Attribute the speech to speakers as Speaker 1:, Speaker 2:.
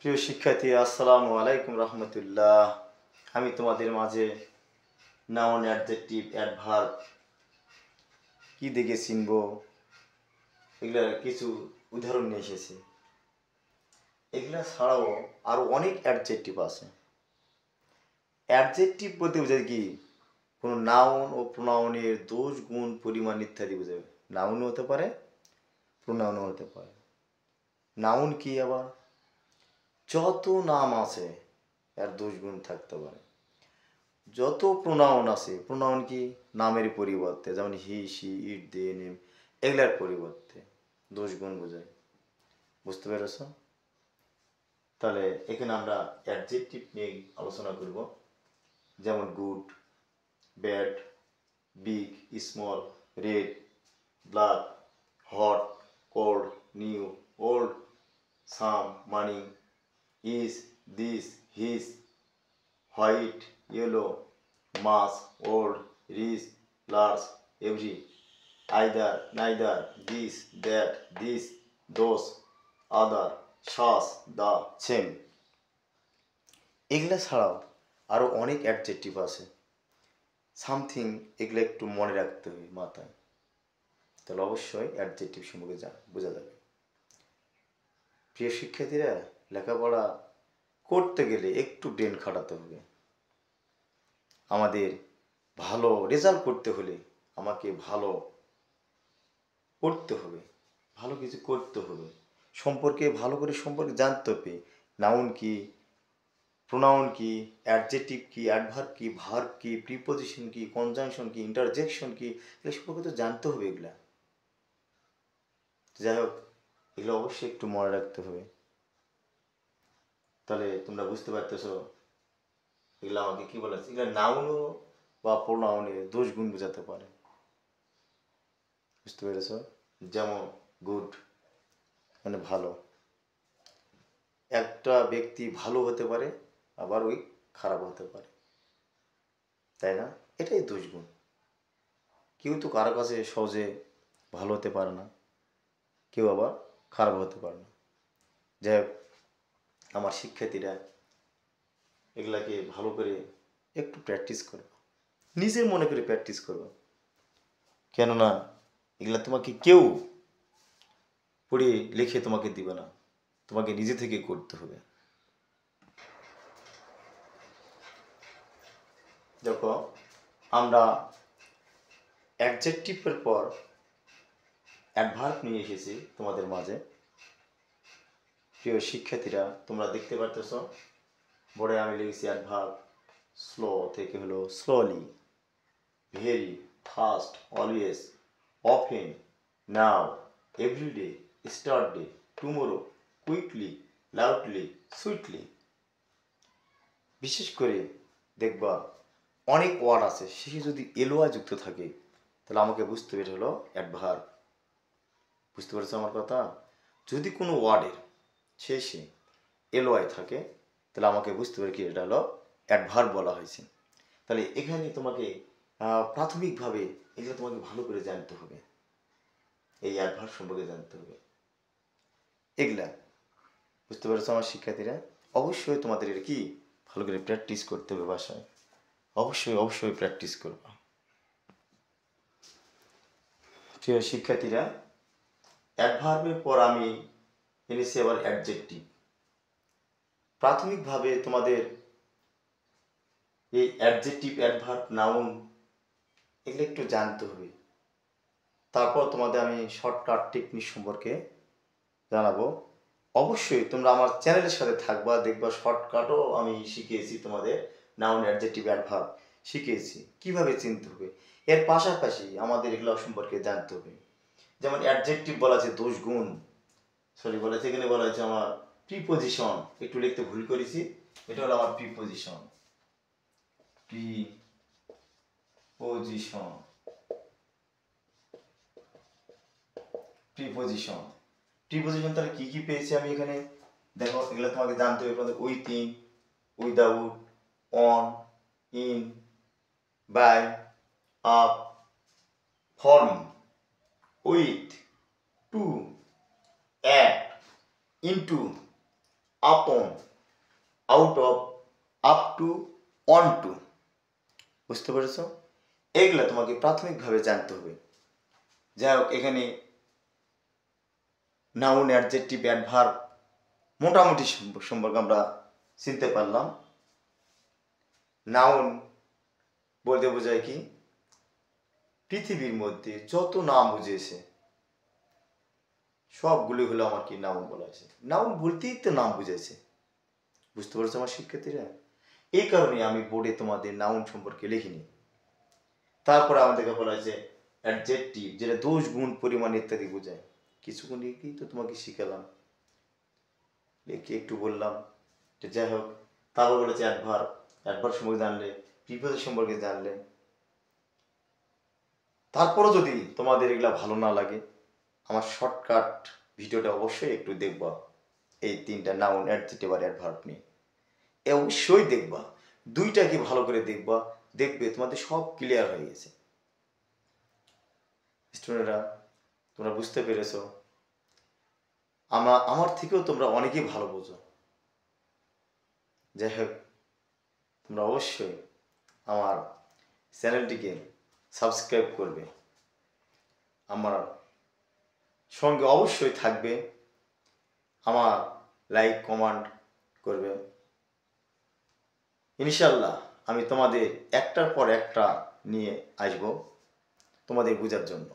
Speaker 1: প্রিয় শিক্ষার্থী, আসসালামু আলাইকুম রহমতুল্লাহ। আমি তোমাদের মাঝে নাউন, অ্যাডজেক্টিভ, অ্যাডভার্ব কি দেখে চিনব এগুলার কিছু উদাহরণ নিয়ে এসেছি। এগুলা ছাড়াও আরও অনেক অ্যাডজেক্টিভ আছে। অ্যাডজেক্টিভ বলতে বোঝায় কি, কোনো নাউন ও প্রোনাউনের দোষ, গুণ, পরিমাণ ইত্যাদি বোঝাবে। নাউনও হতে পারে, প্রোনাউনও হতে পারে। নাউন কি আবার? যত নাম আছে এর দোষ গুণ থাকতে পারে। যত প্রোনাউন আছে, প্রোনাউন কি নামের পরিবর্তে, যেমন হি, শি, ইট, দে, নেম, এগুলার পরিবর্তে দোষ গুণ বোঝায়। বুঝতে পেরেছ? তাহলে এখানে আমরা অ্যাডজেক্টিভ নিয়ে আলোচনা করব। যেমন good, bad, big, small, red, black, hot, cold, new, old, some, money, is, this, his, white, yellow, much, old, rich, large, every, either, neither, this, that, this, those, other, such, the, same. এগুলা ছাড়াও আরও অনেক adjective আছে। Something, এগুলো একটু মনে রাখতে হবে মাথায়, তাহলে অবশ্যই অ্যাডজেক্টিভ সম্পর্কে বোঝা যাবে। প্রিয় শিক্ষার্থীরা, লেখাপড়া করতে গেলে একটু ব্রেন খাটাতে হবে। আমাদের ভালো রেজাল্ট করতে হলে আমাকে ভালো পড়তে হবে, ভালো কিছু করতে হবে, ভালো করে সম্পর্কে জানতে হবে। নাউন কি, প্রোনাউন কি, অ্যাডজেক্টিভ কি, অ্যাডভার্ব কি, ভার্ব কি, প্রিপোজিশন কি, কনজাংশন কি, ইন্টারজেকশন কি, এগুলো সম্পর্কে তো জানতে হবে। এগুলা যাই হোক, এগুলো অবশ্যই একটু মনে রাখতে হবে। তাহলে তোমরা বুঝতে পারতেছো এগুলো আমাকে কি বলেছে। এগুলো নাউনও বা প্রোনাউনে দোষ গুণ বোঝাতে পারে। বুঝতে পেরেছ? যেমন গুড মানে ভালো। একটা ব্যক্তি ভালো হতে পারে, আবার ওই খারাপ হতে পারে, তাই না? এটাই দোষ গুণ। কেউ তো কারো কাছে সহজে ভালো হতে পারে না, কেউ আবার খারাপ হতে পারে না। যাই হোক, আমার শিক্ষার্থীরা এগুলাকে ভালো করে একটু প্র্যাকটিস করো, নিজের মনে করে প্র্যাকটিস করো। কেননা এগুলা তোমাকে কেউ পড়ে লিখে তোমাকে দিবে না, তোমাকে নিজে থেকে করতে হবে। দেখো, আমরা অ্যাডজেক্টিভের পর অ্যাডভার্ব নিয়ে এসেছি তোমাদের মাঝে। প্রিয় শিক্ষার্থীরা, তোমরা দেখতে পারতেছ বোর্ডে আমি লিখেছি অ্যাডভার্ব। স্লো থেকে হলো slowly, very, fast, always, often, now, every day, yesterday, tomorrow, quickly, loudly, sweetly. বিশেষ করে দেখবা অনেক ওয়ার্ড আছে, শেষে যদি এলোয়া যুক্ত থাকে তাহলে আমাকে বুঝতে হবে এটা হলো অ্যাডভার্ব। বুঝতে পেরেছো আমার কথা? যদি কোনো ওয়ার্ডের শেষে এলোয়াই থাকে তাহলে আমাকে বুঝতে পারি কি এটা হলো অ্যাডভার্ব বলা হয়েছে। তাহলে এখানে তোমাকে প্রাথমিকভাবে এগুলো তোমাকে ভালো করে জানতে হবে, এই অ্যাডভার্ব সম্পর্কে জানতে হবে। এগুলা বুঝতে পেরেছো আমার শিক্ষার্থীরা? অবশ্যই তোমাদের এটা কি ভালো করে প্র্যাকটিস করতে হবে বাসায়। অবশ্যই অবশ্যই প্র্যাকটিস করবা। প্রিয় শিক্ষার্থীরা, অ্যাডভার্বের পর আমি এনেছি আবার অ্যাডজেক্টিভ। প্রাথমিকভাবে তোমাদের এই অ্যাডজেক্টিভ, অ্যাডভার্ব, নাউন এগুলো একটু জানতে হবে। তারপর তোমাদের আমি শর্টকাট টেকনিক সম্পর্কে জানাবো। অবশ্যই তোমরা আমার চ্যানেলের সাথে থাকবা, দেখবা শর্টকাটও আমি শিখিয়েছি তোমাদের। নাউন, অ্যাডজেক্টিভ, অ্যাডভার্ব শিখিয়েছি কীভাবে চিনতে হবে। এর পাশাপাশি আমাদের এগুলো সম্পর্কে জানতে হবে। যেমন অ্যাডজেক্টিভ বলা আছে দোষ গুণ, বলা আছে এখানে বলা হয়েছে আমার প্রিপোজিশন, একটু লিখতে ভুল করেছি, এটা হলো আমার প্রিপোজিশন। প্রিপোজিশন, প্রিপোজিশন, প্রিপোজিশন তাহলে কি কি পেয়েছি আমি এখানে? দেখো, এগুলো তোমাকে জানতে হবে। Within, without, on, in, by, up, from, with, to, at, into, upon, out of, up to, on to. বুঝতে পেরেছ? এগুলো তোমাকে প্রাথমিকভাবে জানতে হবে। যাই হোক, এখানে নাউন, অ্যাডজেক্টিভ, অ্যাডভার্ব মোটামুটি সম্পর্কে আমরা চিনতে পারলাম। নাউন বলতে বোঝায় কি, পৃথিবীর মধ্যে যত নাম বুঝেছে সবগুলি হলো আমার কি নাউন বলা আছে। নাউন বলতেই তো নাম বুঝেছে। বুঝতে পারছো আমার শিক্ষার্থীরা? এই কারণে আমি বোর্ডে তোমাদের নাউন সম্পর্কে লিখিনি। তারপরে আমাদেরকে বলা হয়েছে অ্যাডজেক্টিভ, যেটা দোষ, গুণ, পরিমাণ ইত্যাদি বোঝায়। কিছুক্ষণ কি তো তোমাকে শিখালাম, লিখে একটু বললাম। যাই হোক, তারপর বলেছে অ্যাডভার্ব। অ্যাডভার্ব সম্পর্কে জানলে, প্রিপোজিশন সম্পর্কে জানলে। তারপরও যদি তোমাদের এগুলা ভালো না লাগে, আমার শর্টকাট ভিডিওটা অবশ্যই একটু দেখবা, এই তিনটা নাউন, অ্যাডজেক্টিভ আর অ্যাডভার্ব নিয়ে অবশ্যই দেখবা। দুইটাকে ভালো করে দেখবা, দেখবে তোমাদের সব ক্লিয়ার হয়ে গেছে। স্টুডেন্টরা, তোমরা বুঝতে পেরেছো? আমার থেকেও তোমরা অনেকেই ভালো বোঝো। যাই হোক, তোমরা অবশ্যই আমার চ্যানেলটিকে সাবস্ক্রাইব করবে, আমার সঙ্গে অবশ্যই থাকবে, আমার লাইক কমেন্ট করবে। ইনশাল্লাহ আমি তোমাদের একটার পর একটা নিয়ে আসবো তোমাদের বোঝার জন্য।